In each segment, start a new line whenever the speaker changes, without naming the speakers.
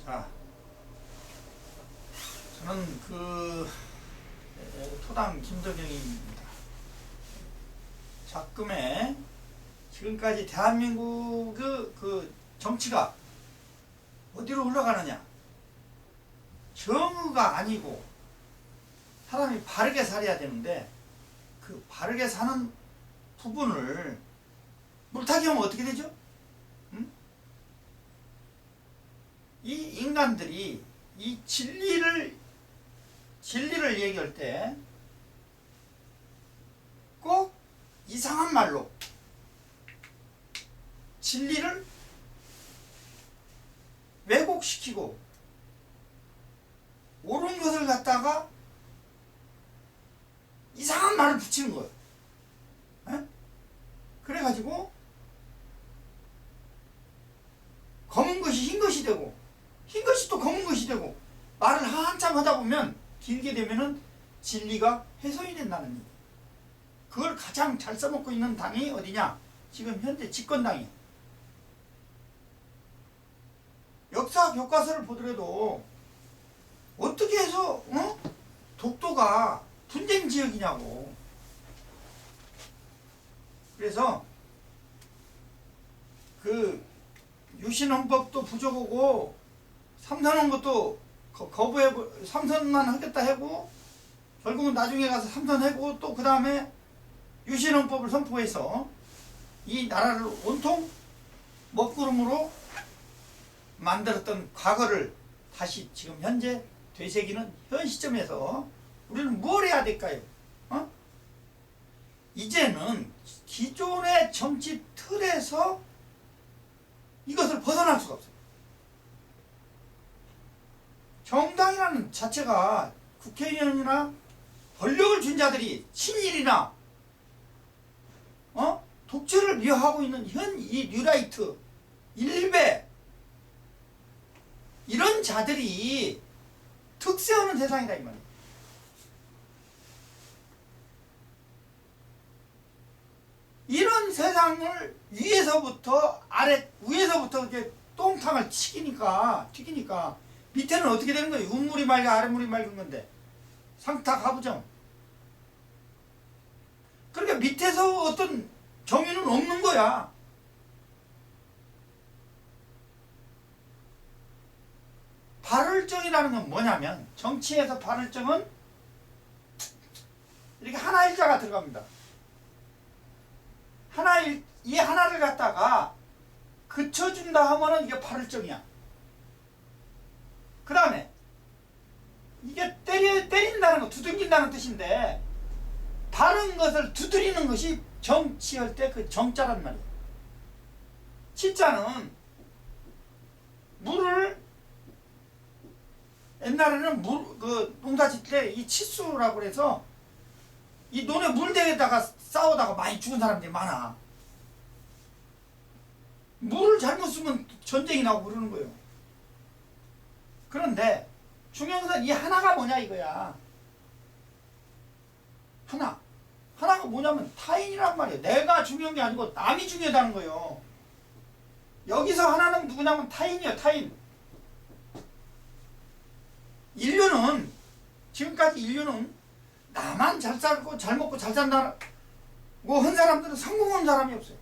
자, 저는 토당 김덕영입니다. 작금에 지금까지 대한민국 정치가 어디로 흘러가느냐? 정의가 아니고 사람이 바르게 살아야 되는데 그 바르게 사는 부분을 물타기 하면 어떻게 되죠? 응? 이 인간들이 이 진리를 얘기할 때 꼭 이상한 말로 진리를 왜곡시키고 옳은 것을 갖다가 이상한 말을 붙이는 거예요. 에? 그래가지고 검은 것이 흰 것이 되고 흰 것이 또 검은 것이 되고 말을 한참 하다 보면 길게 되면은 진리가 훼손이 된다는 얘기. 그걸 가장 잘 써먹고 있는 당이 어디냐? 지금 현재 집권당이에요. 역사 교과서를 보더라도 어떻게 해서 독도가 분쟁 지역이냐고. 그래서 그 유신헌법도 부족하고 삼선한 것도 거부하고 삼선만 하겠다 하고 결국은 나중에 가서 삼선하고 또 그 다음에 유신헌법을 선포해서 이 나라를 온통 먹구름으로 만들었던 과거를 다시 지금 현재 되새기는 현 시점에서 우리는 뭘 해야 될까요? 이제는 기존의 정치 틀에서 이것을 벗어날 수가 없어요. 정당이라는 자체가 국회의원이나 권력을 쥔 자들이 친일이나 독재를 미화하고 있는 현 이 뉴라이트 일베 이런 자들이 특세하는 세상이다 이 말이에요. 이런 세상을 위에서부터 이렇게 똥탕을 튀기니까 밑에는 어떻게 되는 거예요? 윗물이 맑아 아랫물이 맑은 건데 상탁하부정. 그러니까 밑에서 어떤 정의는 없는 거야. 발을정이라는 건 뭐냐면 정치에서 발을정은 이렇게 하나 일자가 들어갑니다. 이 하나를 갖다가 그쳐준다 하면은 이게 발을정이야. 그 다음에 이게 때린다는 거 두들긴다는 뜻인데 바른 것을 두드리는 것이 정치할 때 그 정자란 말이에요. 치자는 물을 옛날에는 농사 짓을 때 이 치수라고 해서 이 논에 물대에다가 싸우다가 많이 죽은 사람들이 많아. 물을 잘못 쓰면 전쟁이 나고 그러는 거예요. 그런데 중요한 것은 이 하나가 뭐냐 이거야. 하나가 뭐냐면 타인이란 말이에요. 내가 중요한 게 아니고 남이 중요하다는 거예요. 여기서 하나는 누구냐면 타인이에요. 타인. 지금까지 인류는 나만 잘 살고 잘 먹고 잘 산다고 한 사람들은 성공한 사람이 없어요.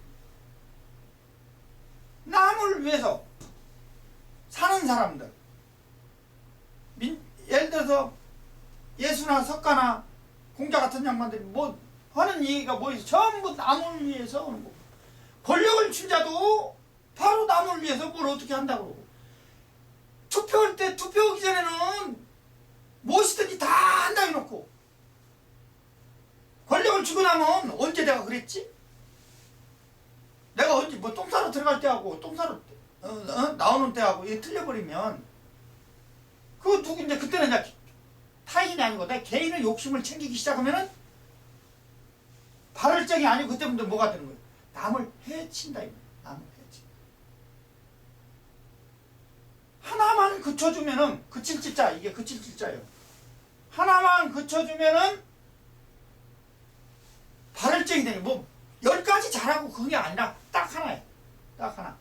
남을 위해서 사는 사람들. 예를 들어서 예수나 석가나 공자 같은 양반들이 뭐 하는 얘기가 뭐 있어? 전부 남을 위해서 하는 거고. 권력을 쥔 자도 바로 남을 위해서 뭘 어떻게 한다고 그러고. 투표할 때 투표하기 전에는 무엇이든지 다 한다 해놓고 권력을 주고 나면 언제 내가 그랬지? 내가 언제 뭐 똥 싸러 들어갈 때하고 똥 싸러 나오는 때하고 이게 틀려버리면 그거 누군데 그때는 이제 타인이 아니고 내 개인의 욕심을 챙기기 시작하면은 발을정이 아니고 그때부터 뭐가 되는 거예요? 남을 해친다. 남을 해친다. 하나만 그쳐주면은 그칠칠자 이게 그칠칠자예요. 하나만 그쳐주면은 발을증이 되는 뭐 10가지 잘하고 그게 아니라 딱 하나예요. 딱 하나.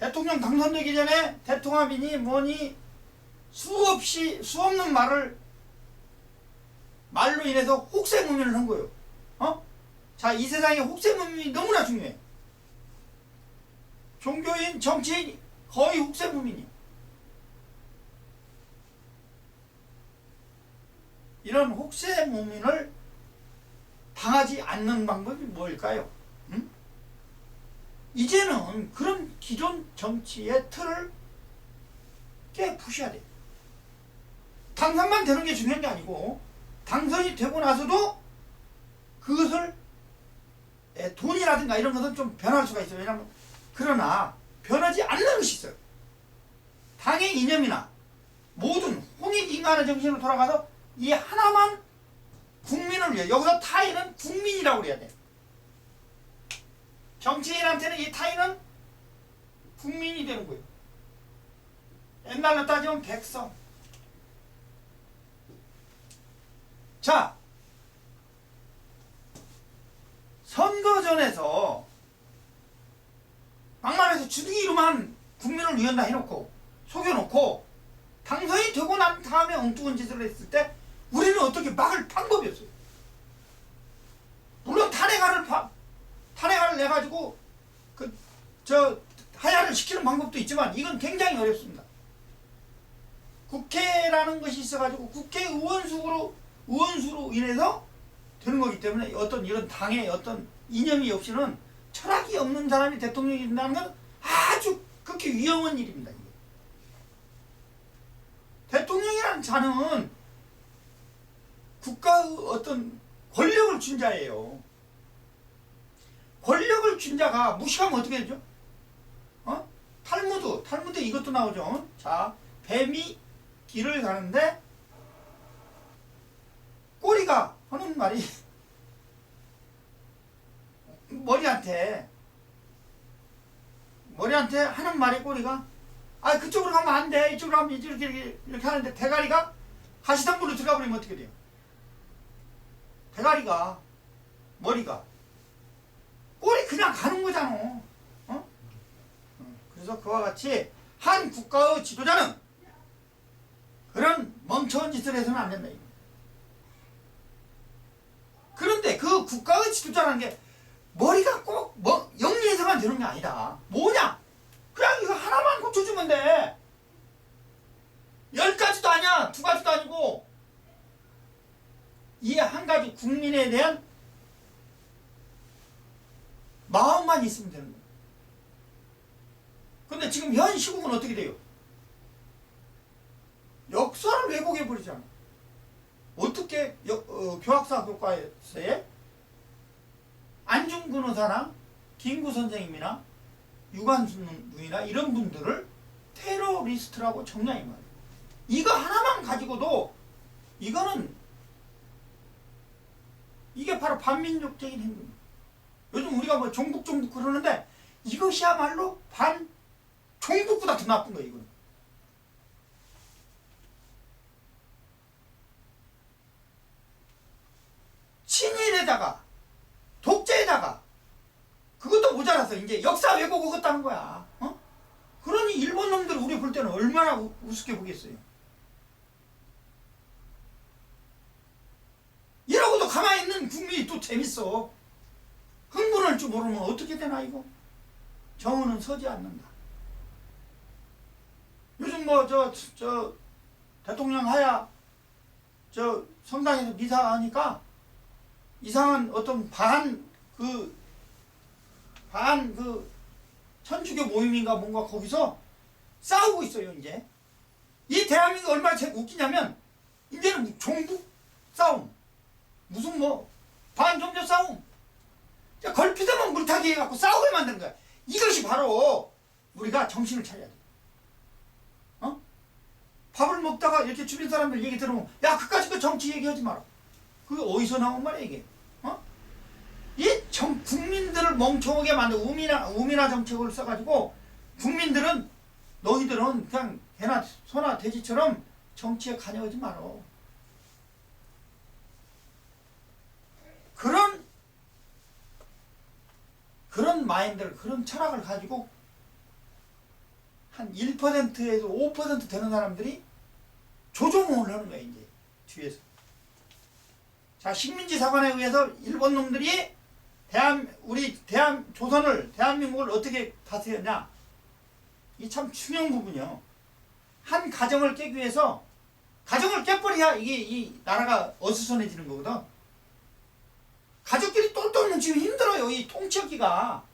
대통령 당선되기 전에 대통합이니 뭐니 수없는 말로 인해서 혹세무민을 한 거예요. 자, 이 세상에 혹세무민이 너무나 중요해. 종교인, 정치인 거의 혹세무민이야. 이런 혹세무민을 당하지 않는 방법이 뭘까요? 응? 이제는 그런 기존 정치의 틀을 깨부셔야 돼. 당선만 되는 게 중요한 게 아니고 당선이 되고 나서도 그것을 돈이라든가 이런 것은 좀 변할 수가 있어요. 왜냐하면 그러나 변하지 않는 것이 있어요. 당의 이념이나 모든 홍익인간의 정신으로 돌아가서 이 하나만 국민을 위해, 여기서 타인은 국민이라고 그래야 돼. 정치인한테는 이 타인은 국민이 되는 거예요. 옛날로 따지면 백성. 자, 선거전에서 막말해서 주둥이로만 국민을 위한다 해놓고 속여놓고 당선이 되고 난 다음에 엉뚱한 짓을 했을 때 우리는 어떻게 막을 방법이 없어요. 물론 탄핵안을 내가지고 하야를 시키는 방법도 있지만 이건 굉장히 어렵습니다. 국회라는 것이 있어가지고 국회의원수로 인해서 되는 거기 때문에 어떤 이런 당의 어떤 이념이 없이는 철학이 없는 사람이 대통령이 된다는 건 아주 극히 위험한 일입니다. 이게. 대통령이라는 자는 국가의 어떤 권력을 준 자예요. 권력을 준 자가 무시하면 어떻게 되죠? 탈무드 이것도 나오죠. 자, 뱀이 길을 가는데 꼬리가 하는 말이 머리한테 하는 말이 꼬리가 그쪽으로 가면 안 돼. 이쪽으로 가면 이렇게 하는데 대가리가 가시덤불로 들어가 버리면 어떻게 돼요? 대가리가 머리가 꼬리 그냥 가는 거잖아. 그래서 그와 같이 한 국가의 지도자는 그런 멍청한 짓을 해서는 안 된다. 그런데 그 국가의 지도자라는 게 머리가 꼭 영리해서만 되는 게 아니다. 뭐냐? 그냥 이거 하나만 고쳐주면 돼. 10가지도 아니야. 2가지도 아니고 이 한 가지 국민에 대한 마음만 있으면 되는 거야. 근데 지금 현 시국은 어떻게 돼요? 역사를 왜곡해버리잖아. 어떻게 교학사 교과서에 안중근 의사나 김구 선생님이나 유관순 누이나 이런 분들을 테러리스트라고 정량이 말이에요. 이거 하나만 가지고도 이게 바로 반민족적인 행동이에요. 요즘 우리가 뭐 종북 그러는데 이것이야말로 종북보다 더 나쁜 거예요. 이거는. 친일에다가 독재에다가 그것도 모자라서 이제 역사 왜곡 하겠다는 거야. 그러니 일본 놈들 우리 볼 때는 얼마나 우습게 보겠어요. 이러고도 가만히 있는 국민이 또 재밌어. 흥분할 줄 모르면 어떻게 되나 이거. 정의는 서지 않는다. 요즘 대통령 하야 성당에서 미사하니까 이상한 어떤 천주교 모임인가 뭔가 거기서 싸우고 있어요. 이제 이 대한민국 얼마나 웃기냐면 이제는 종북 싸움, 무슨 반종교 싸움, 걸핏하면 물타기 해갖고 싸우게 만드는 거야. 이것이 바로 우리가 정신을 차려야 돼. 밥을 먹다가 이렇게 주변 사람들 얘기 들으면 그까짓 거 정치 얘기하지 마라. 그게 어디서 나온 말이야 이게? 국민들을 멍청하게 만든 우미나 정책을 써가지고 너희들은 그냥 개나 소나 돼지처럼 정치에 관여하지 마라. 그런 마인드를, 그런 철학을 가지고 한 1%에서 5% 되는 사람들이 조종을 하는 거야, 이제 뒤에서. 자, 식민지 사관에 의해서 일본 놈들이 대한민국을 어떻게 다스렸냐? 이 참 중요한 부분이요. 한 가정을 깨기 위해서, 가정을 깨버려야 이게 이 나라가 어수선해지는 거거든. 가족끼리 똘똘 뭉치면 힘들어요. 이 통치하기가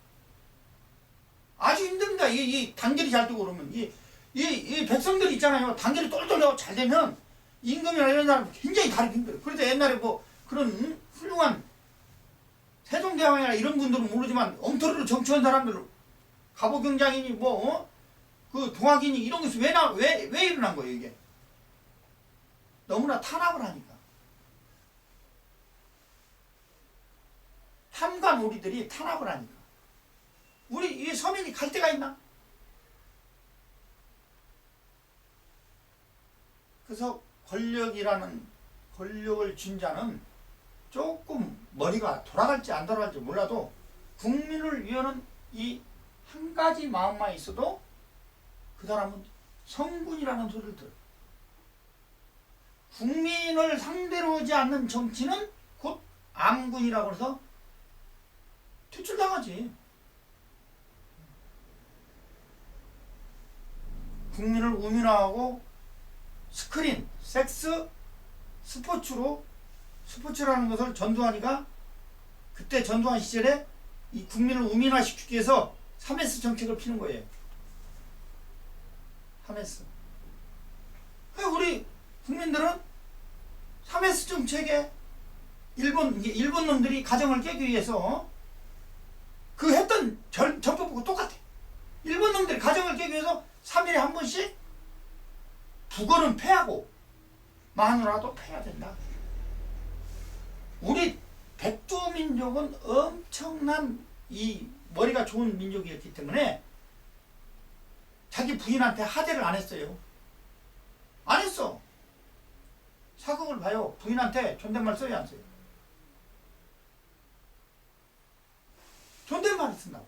아주 힘듭니다. 이 단결이 잘 되고 그러면 이 백성들 있잖아요. 단결이 똘똘하고 잘 되면 임금이나 이런 사람 굉장히 다루기 힘들어요. 그래서 옛날에 뭐 그런 훌륭한 세종대왕이나 이런 분들은 모르지만 엉터리로 정치한 사람들, 갑오경장이니 그 동학이니 이런 것이 왜 일어난 거예요, 이게? 너무나 탄압을 하니까. 탐관오리들이 탄압을 하니까. 우리 이 서민이 갈 데가 있나? 그래서 권력을 쥔 자는 조금 머리가 돌아갈지 안 돌아갈지 몰라도 국민을 위하는 이 한 가지 마음만 있어도 그 사람은 성군이라는 소리를 들어요. 국민을 상대로 하지 않는 정치는 곧 암군이라고 해서 퇴출당하지. 국민을 우민화하고 스크린, 섹스, 스포츠라는 것을 전두환이가 그때 전두환 시절에 이 국민을 우민화시키기 위해서 3S 정책을 피는 거예요. 3S. 우리 국민들은 3S 정책에 일본 놈들이 가정을 깨기 위해서 그 했던 전법하고 똑같아. 일본 놈들이 가정을 깨기 위해서 3일에 한 번씩 북어는 패하고 마누라도 패야 된다. 우리 백두민족은 엄청난 이 머리가 좋은 민족이었기 때문에 자기 부인한테 하대를 안 했어요. 안 했어. 사극을 봐요. 부인한테 존댓말 써야 안 써요? 존댓말을 쓴다고.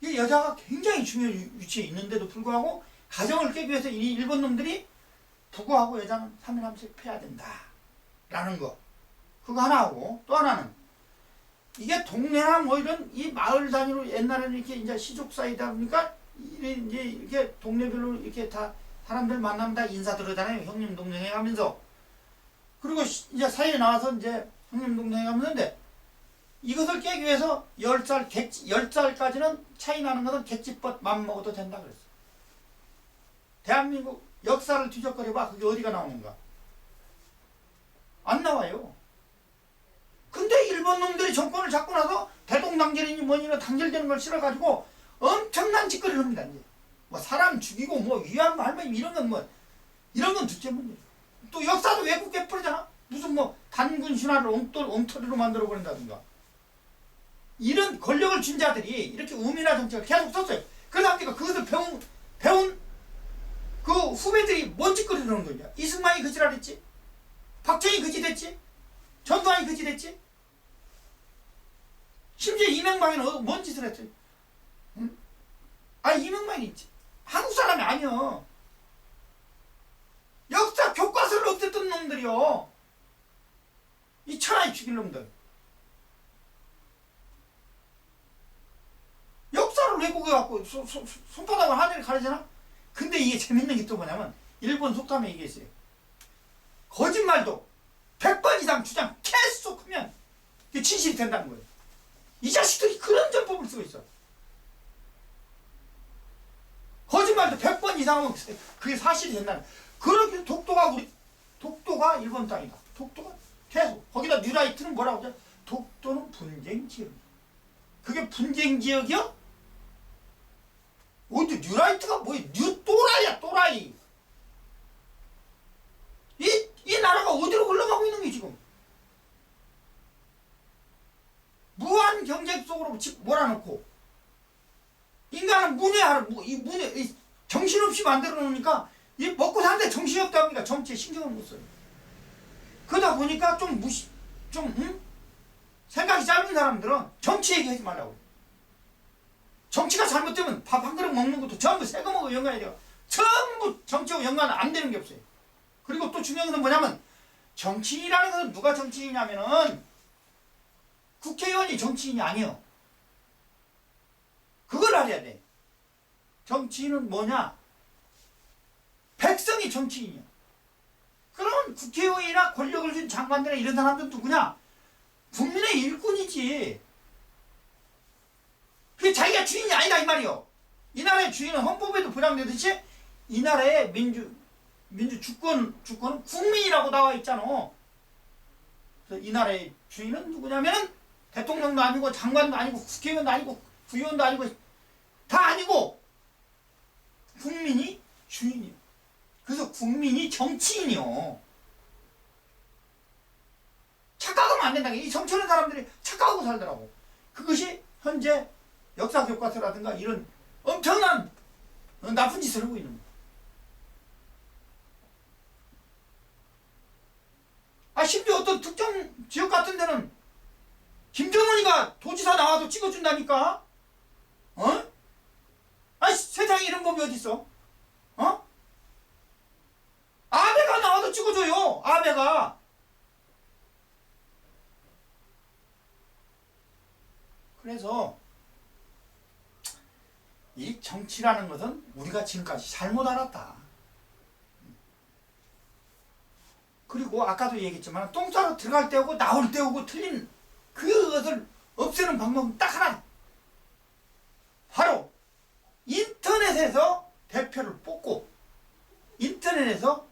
이 여자가 굉장히 중요한 위치에 있는데도 불구하고 가정을 깨기 위해서 이 일본 놈들이 부부하고 여자는 3일 한 번씩 패야 된다 라는 거, 그거 하나 하고, 또 하나는 이게 동네나 뭐 이런 이 마을 단위로 옛날에는 이렇게 이제 시족사이다 보니까 이제 이렇게 동네별로 이렇게 다 사람들 만나면 다 인사드리잖아요. 형님 동생 해가면서. 그리고 이제 사회에 나와서 이제 형님 동생 해가면서 이것을 깨기 위해서 10살까지는 차이 나는 것은 객지뻗 맘먹어도 된다 그랬어. 대한민국 역사를 뒤적거려봐. 그게 어디가 나오는가? 안 나와요. 근데 일본 놈들이 정권을 잡고 나서 대동단결이니 뭐니나 단결되는 걸 싫어가지고 엄청난 짓거리를 합니다. 이제 뭐 사람 죽이고 뭐 위안부 할머니 이런 건 둘째 문제. 또 역사도 왜곡해 버리잖아. 무슨 뭐 단군 신화를 엉터리로 만들어 버린다든가. 이런 권력을 쥔 자들이 이렇게 우민화 정책을 계속 썼어요. 그러다 보니까 그것을 배운 그 후배들이 뭔 짓거리를 하는 거냐. 이승만이 그 짓을 했지. 박정희 그 짓 했지. 전두환이 그 짓 했지. 심지어 이명박이는 뭔 짓을 했지. 응? 이명박이 한국 사람이 아니여. 역사 교과서를 없앴던 놈들이요. 이 천하에 죽일 놈들. 역사를 왜곡해갖고 손바닥을 하늘에 가리잖아. 근데 이게 재밌는 게 또 뭐냐면 일본 속담에 이게 있어요. 거짓말도 100번 이상 주장 계속 하면 이게 진실이 된다는 거예요. 이 자식들이 그런 전법을 쓰고 있어. 거짓말도 100번 이상 하면 그게 사실이 된다는 거예요. 그렇게 독도가 일본 땅이다. 독도가 계속. 거기다 뉴라이트는 뭐라고 하죠? 독도는 분쟁지역. 그게 분쟁지역이요? 어디 뉴라이트가 뭐야? 또라이야, 또라이. 이 나라가 어디로 흘러가고 있는 게 지금? 무한 경쟁 속으로 몰아넣고 인간은 문외 정신없이 만들어 놓으니까 이 먹고 사는데 정신이 없다 보니까 정치에 신경을 못 써요. 그러다 보니까 생각이 짧은 사람들은 정치 얘기하지 말라고. 정치가 잘못되면 밥 한 그릇 먹는 것도 전부 세금하고 연관이 돼요. 전부 정치하고 연관 안 되는 게 없어요. 그리고 또 중요한 건 뭐냐면 정치인이라는 것은 누가 정치인이냐면은 국회의원이 정치인이 아니에요. 그걸 알아야 돼. 정치인은 뭐냐? 백성이 정치인이야. 그러면 국회의원이나 권력을 쥔 장관들이나 이런 사람들은 누구냐? 국민의 일꾼이지. 그게 자기가 주인이 아니다 이 말이요. 이 나라의 주인은 헌법에도 보장되듯이 이 나라의 민주 주권은 국민이라고 나와 있잖아. 그래서 이 나라의 주인은 누구냐면은 대통령도 아니고 장관도 아니고 국회의원도 아니고 부의원도 아니고 다 아니고 국민이 주인이요. 그래서 국민이 정치인이요. 착각하면 안 된다. 이 정치하는 사람들이 착각하고 살더라고. 그것이 현재 역사 교과서라든가 이런 엄청난 나쁜 짓을 하고 있는 거예요. 심지어 어떤 특정 지역 같은 데는 김정은이가 도지사 나와도 찍어준다니까? 세상에 이런 법이 어딨어? 아베가 나와도 찍어줘요. 아베가. 그래서 이 정치라는 것은 우리가 지금까지 잘못 알았다. 그리고 아까도 얘기했지만 똥 싸러 들어갈 때 오고 나올 때 오고 틀린 그것을 없애는 방법은 딱 하나. 바로 인터넷에서 대표를 뽑고 인터넷에서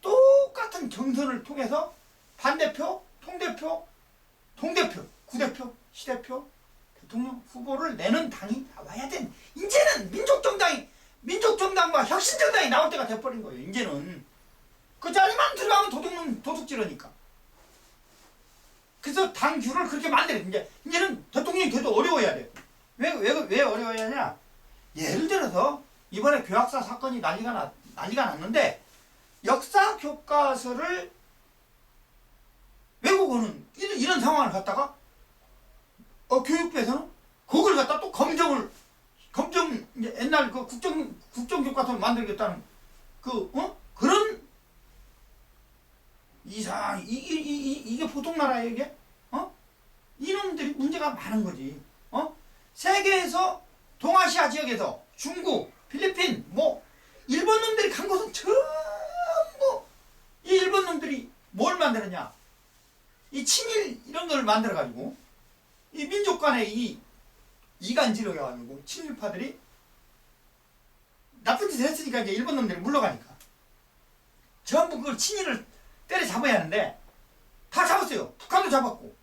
똑같은 경선을 통해서 반대표, 통대표, 동대표, 구대표, 시대표, 대통령 후보를 내는 당이 나와야 된. 이제는 민족정당과 혁신정당이 나올 때가 돼버린 거예요. 이제는 그 자리만 들어가면 도둑질하니까. 그래서 당규를 그렇게 만들어요. 이제는 대통령이 돼도 어려워야 돼요. 왜 어려워야 하냐? 예를 들어서 이번에 교학사 사건이 난리가 났는데 역사 교과서를 외국어는 이런 상황을 갖다가 교육부에서는 그걸 갖다 또 검정 옛날 그 국정교과서를 만들겠다는 그런 이상 이게 보통 나라예요 이게? 이놈들이 문제가 많은 거지. 세계에서 동아시아 지역에서 중국, 필리핀, 일본 놈들이 간 곳은 전부 이 일본 놈들이 뭘 만들었냐? 이 친일 이런 걸 만들어 가지고 이 민족 간의 이 이간질을 해가지고 친일파들이 나쁜 짓을 했으니까 이제 일본 놈들이 물러가니까 전부 그걸 친일을 때려잡아야 하는데 다 잡았어요. 북한도 잡았고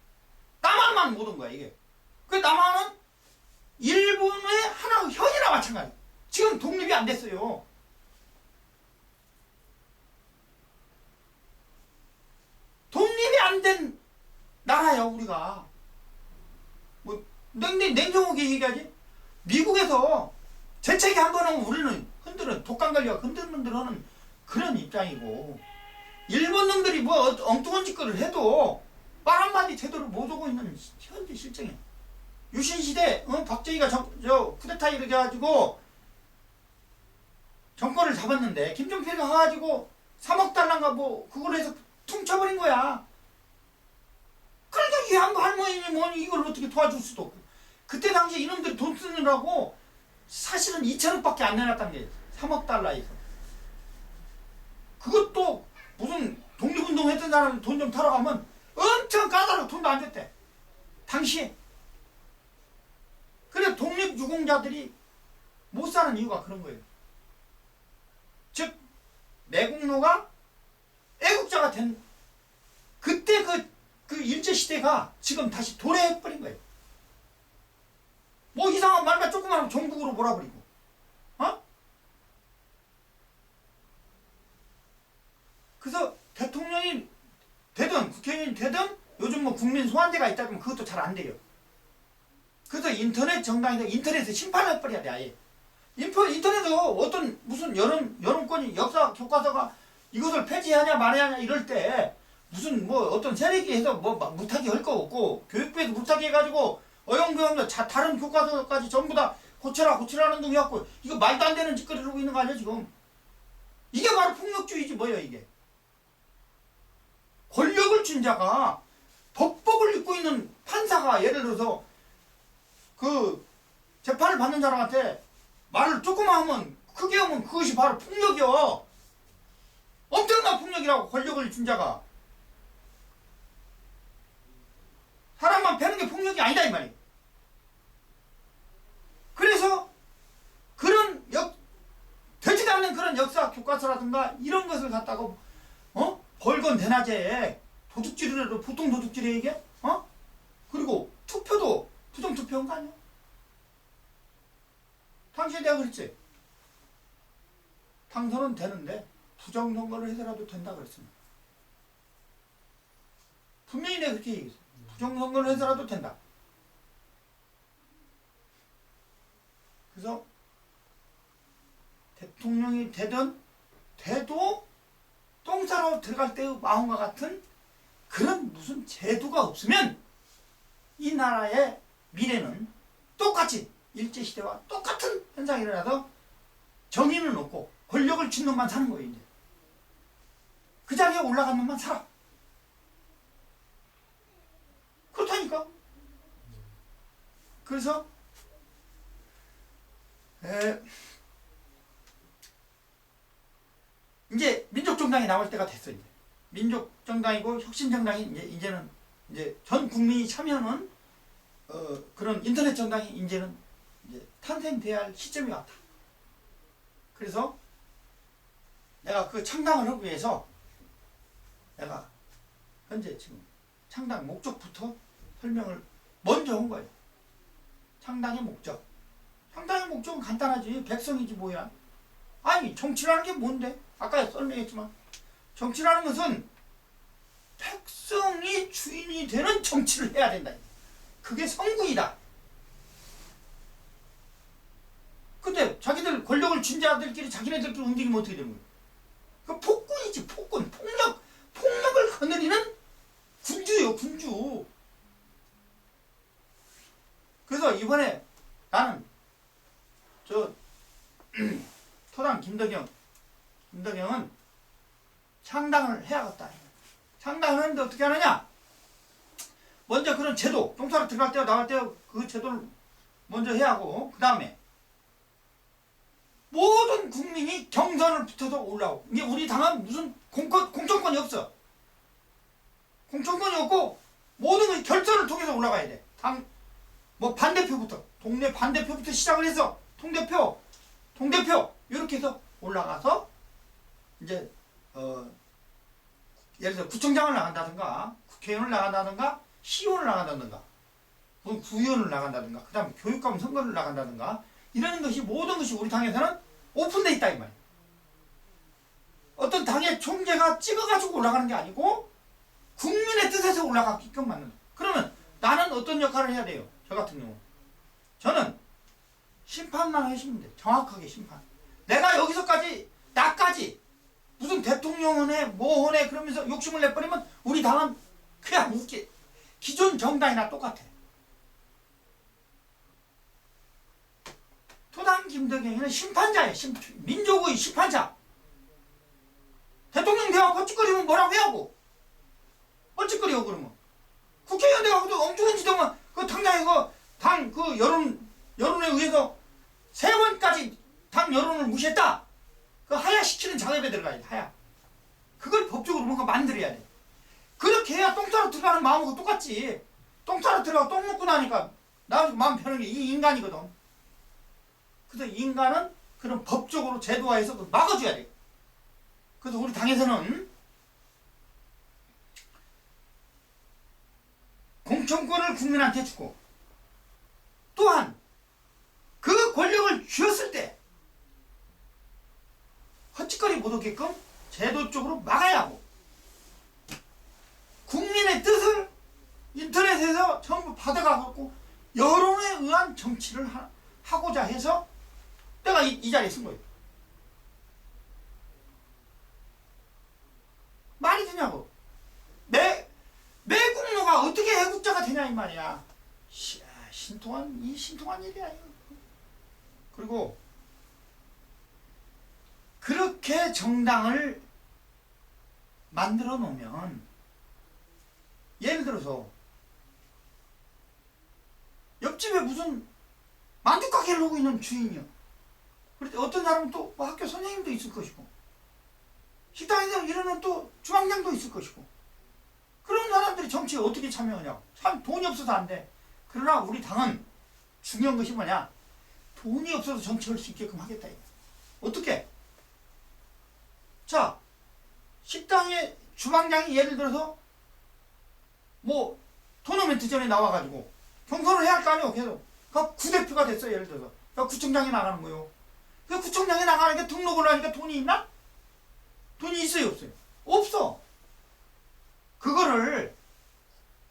남한만 못 온 거야 이게. 그 남한은 일본의 하나 현이나 마찬가지. 지금 독립이 안 됐어요. 독립이 안 된 나라야 우리가. 냉정하게 얘기하지. 미국에서 재채기 한 번 하면 우리는 독감 관리가 흔들흔들하는 그런 입장이고, 일본 놈들이 엉뚱한 짓거리를 해도 말 한마디 제대로 못 오고 있는 현재 실정이야. 유신시대 박정희가 쿠데타 이렇게 해가지고 정권을 잡았는데 김정필이가 가가지고 3억 달러인가 그걸 해서 퉁쳐버린 거야. 그러니까 이 할머니니 이걸 어떻게 도와줄 수도 없고. 그때 당시에 이놈들이 돈 쓰느라고 사실은 2천억밖에 안 내놨단 게 3억 달러에서. 그것도 무슨 독립운동 했던 사람이 돈 좀 타러 가면 엄청 까다로워. 돈도 안 줬대 당시에. 그래 독립유공자들이 못 사는 이유가 그런 거예요. 즉 매국노가 애국자가 된 그때 그 일제시대가 지금 다시 도래해버린 거예요. 이상한 말만 조금만 하면 종북으로 몰아버리고. 그래서 대통령이 되든 국회의원이 되든 요즘 국민 소환제가 있다 보면 그것도 잘 안 돼요. 그래서 인터넷 정당에서 인터넷에 심판을 해버려야 돼 아예. 인터넷에서 어떤 무슨 여론권이 역사 교과서가 이것을 폐지하냐 말아야 이럴 때 무슨 어떤 세력이 해서 무탁이 할 거 없고 교육부에서 무탁이 해가지고 어영부영도 다른 교과서까지 전부 다 고쳐라는 놈이 갖고 이거 말도 안 되는 짓거리를 하고 있는 거 아니야 지금. 이게 바로 폭력주의지 뭐야 이게. 권력을 쥔 자가 법법을 읽고 있는 판사가 예를 들어서 그 재판을 받는 사람한테 말을 조금 하면 크게 하면 그것이 바로 폭력이요. 엄청난 폭력이라고. 권력을 준 자가 사람만 패는 게 폭력이 아니다 이 말이에요. 그래서 그런 되지도 않는 그런 역사 교과서라든가 이런 것을 갖다가 벌건 대낮에 도둑질을 해도 보통 도둑질이에요 이게? 그리고 투표도 부정투표한 거 아니야? 당시에 내가 그랬지. 당선은 되는데 부정선거를 해서라도 된다 그랬습니다. 분명히 내가 그렇게 얘기했어. 부정선거를 해서라도 된다. 그래서 대통령이 돼도 똥 싸러 들어갈 때의 마음과 같은 그런 무슨 제도가 없으면 이 나라의 미래는 똑같이 일제시대와 똑같은 현상이 일어나도 정의는 없고 권력을 쥔 놈만 사는 거예요. 이제 그 자리에 올라간 놈만 살아. 그렇다니까. 그래서 이제 민족정당이 나올 때가 됐어. 이제 민족정당이고 혁신정당이 이제는 전 국민이 참여하는 그런 인터넷 정당이 이제는 탄생돼야 할 시점이 왔다. 그래서 내가 그 창당을 하기 위해서 내가 현재 지금 창당 목적부터 설명을 먼저 한 거예요. 창당의 목적. 창당의 목적은 간단하지. 백성이지 뭐야. 아니 정치라는 게 뭔데? 아까 설명했지만 정치라는 것은 백성이 주인이 되는 정치를 해야 된다. 그게 성공이다. 근데 자기들 권력을 쥔 자들끼리 자기네들끼리 움직이면 어떻게 되는 거야? 그 폭군이지. 폭군. 폭력을 거느리는 군주예요. 군주. 그래서 이번에 나는 토당 김덕영은 창당을 해야겠다. 창당을 하는데 어떻게 하느냐? 먼저 그런 제도, 똥사로 들어갈 때와 나갈 때 그 제도를 먼저 해야 하고, 그 다음에 모든 국민이 경선을 붙어서 올라오고. 이게 우리 당은 무슨 공천권이 없어. 공천권이 없고 모든 결선을 통해서 올라가야 돼. 반대표부터, 동네 반대표부터 시작을 해서 통대표 이렇게 해서 올라가서 이제 예를 들어 구청장을 나간다든가 국회의원을 나간다든가 시의원을 나간다든가 구의원을 나간다든가 그 다음에 교육감 선거를 나간다든가 이런 것이 모든 것이 우리 당에서는 오픈돼 있다 이 말이야. 어떤 당의 총재가 찍어가지고 올라가는 게 아니고 국민의 뜻에서 올라가게끔 만드는. 그러면 나는 어떤 역할을 해야 돼요? 저 같은 경우 저는 심판만 하시면 돼. 정확하게 심판. 내가 여기서까지 나까지 무슨 대통령원에 뭐원에 그러면서 욕심을 내버리면 우리 당은 그냥 기존 정당이나 똑같아. 토당 김덕영이는 심판자예요. 민족의 심판자. 대통령 돼갖고 찌꺼리면 뭐라고 해야고. 찌꺼리요 그러면. 국회의원 돼갖고도 엉뚱한 짓 하면 그 당장에 그 여론에 의해서 3번까지 당 여론을 무시했다. 그 하야시키는 작업에 들어가야 돼. 하야. 그걸 법적으로 뭔가 만들어야 돼. 그렇게 해야 똥 싸러 들어가는 마음하고 똑같지. 똥 싸러 들어가고 똥 먹고 나니까 나 마음 편한 게 이 인간이거든. 그래서 인간은 그런 법적으로 제도화해서 막아줘야 돼. 그래서 우리 당에서는 공천권을 국민한테 주고 또한 그 권력을 쥐었을 때 헛짓거리 못 오게끔 제도적으로 막아야 하고 국민의 뜻을 인터넷에서 전부 받아가고 여론에 의한 정치를 하고자 해서 내가 이 자리에 쓴 거예요. 말이 되냐고. 매국노가 어떻게 애국자가 되냐 이 말이야. 신통한 일이야 이거. 그리고 그렇게 정당을 만들어 놓으면, 예를 들어서 옆집에 무슨 만두가게를 하고 있는 주인이요. 그런데 어떤 사람은 또 학교 선생님도 있을 것이고, 식당에서 일하는 또 주방장도 있을 것이고, 그런 사람들이 정치에 어떻게 참여하냐고. 참 돈이 없어서 안 돼. 그러나 우리 당은 중요한 것이 뭐냐, 돈이 없어서 정치할 수 있게끔 하겠다. 어떻게? 자, 식당에 주방장이 예를 들어서 뭐 토너먼트전에 나와가지고 경선을 해야 할 거 아니에요. 계속 그 구대표가 됐어요. 예를 들어서 그 구청장에 나가는 거요. 그 구청장에 나가니까 등록을 하니까 돈이 있나? 돈이 있어요, 없어요? 없어. 그거를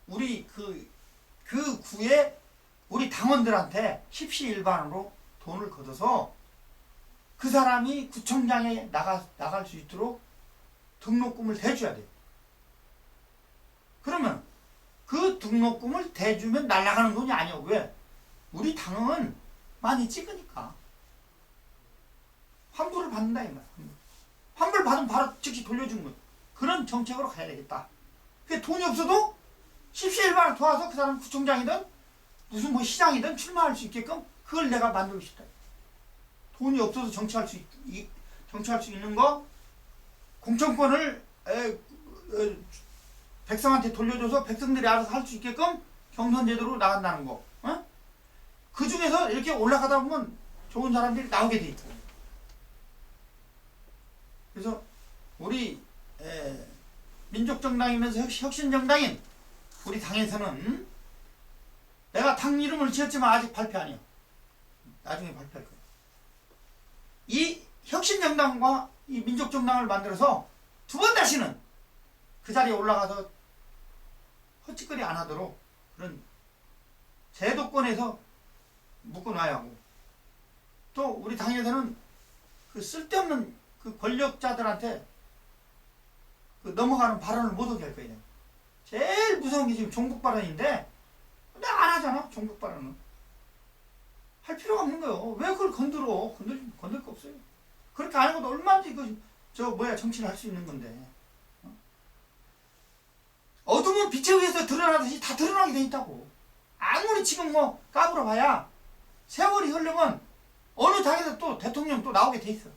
우리 그 구에 우리 당원들한테 십시일반으로 돈을 걷어서 그 사람이 구청장에 나갈 수 있도록 등록금을 대줘야 돼요. 그러면 그 등록금을 대주면 날아가는 돈이 아니야. 왜? 우리 당은 많이 찍으니까 환불을 받는다 이 말이야. 환불 받으면 바로 즉시 돌려주는 거야. 그런 정책으로 가야 되겠다. 그 돈이 없어도 십시일반을 도와서 그 사람 구청장이든 무슨 뭐 시장이든 출마할 수 있게끔 그걸 내가 만들고 싶다. 돈이 없어서 정치할 수 있는 거, 공천권을 백성한테 돌려줘서 백성들이 알아서 할 수 있게끔 경선제도로 나간다는 거. 어? 그 중에서 이렇게 올라가다 보면 좋은 사람들이 나오게 돼 있고. 그래서 우리 민족정당이면서 혁신정당인 우리 당에서는, 내가 당 이름을 지었지만 아직 발표 아니에요. 나중에 발표할 거예요. 이 혁신정당과 이 민족정당을 만들어서 두 번 다시는 그 자리에 올라가서 헛짓거리 안 하도록 그런 제도권에서 묶어놔야 하고, 또 우리 당에서는 그 쓸데없는 그 권력자들한테 그 넘어가는 발언을 못 하게 할 거예요. 제일 무서운 게 지금 종북 발언인데, 근데 안 하잖아. 종북 발언은 할 필요가 없는 거예요. 왜 그걸 건들 거 없어요. 그렇게 안 하고도 얼마든지 정치를 할 수 있는 건데. 어둠은 빛에 의해서 드러나듯이 다 드러나게 돼 있다고. 아무리 지금 뭐 까불어 봐야 세월이 흐르면 어느 당에서 또 대통령 또 나오게 돼 있어.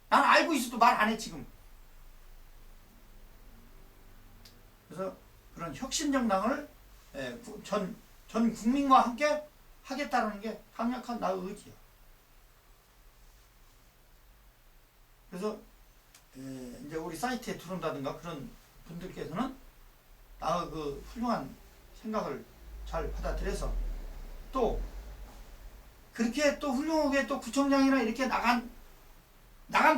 난 알고 있어도 말 안 해 지금. 그래서 그런 혁신정당을 전 국민과 함께 하겠다는 게 강력한 나의 의지야. 그래서 이제 우리 사이트에 들어온다든가 그런 분들께서는 나의 그 훌륭한 생각을 잘 받아들여서, 또 그렇게 또 훌륭하게 또 구청장이나 이렇게 나간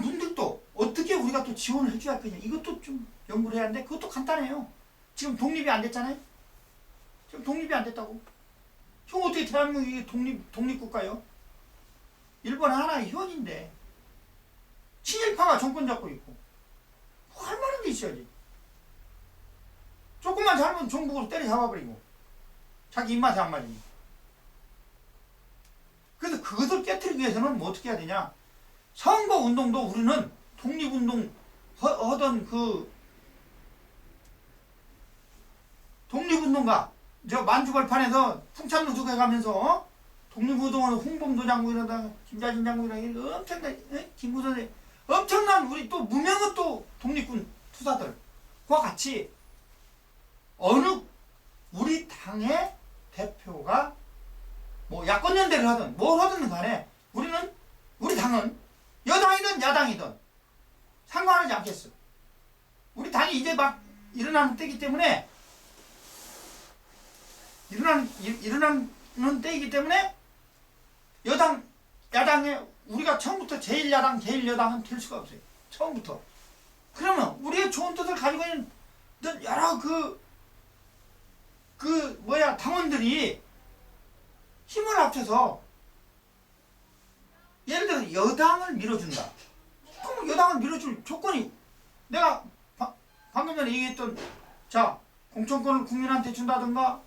분들도 어떻게 우리가 또 지원을 해줘야 할 거냐, 이것도 좀 연구를 해야 하는데, 그것도 간단해요. 지금 독립이 안 됐잖아요. 지금 독립이 안 됐다고. 형 어떻게 대한민국이 독립국가요? 일본 하나의 현인데 친일파가 정권 잡고 있고, 뭐 할 만한 게 있어야지. 조금만 잘못하면 종북으로 때려잡아버리고, 자기 입맛에 안 맞으니. 그래서 그것을 깨트리기 위해서는 뭐 어떻게 해야 되냐, 선거운동도 우리는 독립운동 하던 그 독립운동가 저 만주걸판에서 풍찬 누수해 가면서 독립운동하는 홍범도 장군이라다 김자진 장군이라 엄청난 김구선생 엄청난 우리 또 무명의 또 독립군 투사들과 같이 어느 우리 당의 대표가 뭐 야권연대를 하든 뭘 하든 간에 우리 당은 여당이든 야당이든 상관하지 않겠어. 우리 당이 이제 막 일어나는 때이기 때문에 일어나는 때이기 때문에 여당 야당에 우리가 처음부터 제1야당 제1여당은 될 수가 없어요. 처음부터. 그러면 우리의 좋은 뜻을 가지고 있는 여러 당원들이 힘을 합쳐서 예를 들어 여당을 밀어준다. 그럼 여당을 밀어줄 조건이, 내가 방금 전에 얘기했던 공천권을 국민한테 준다든가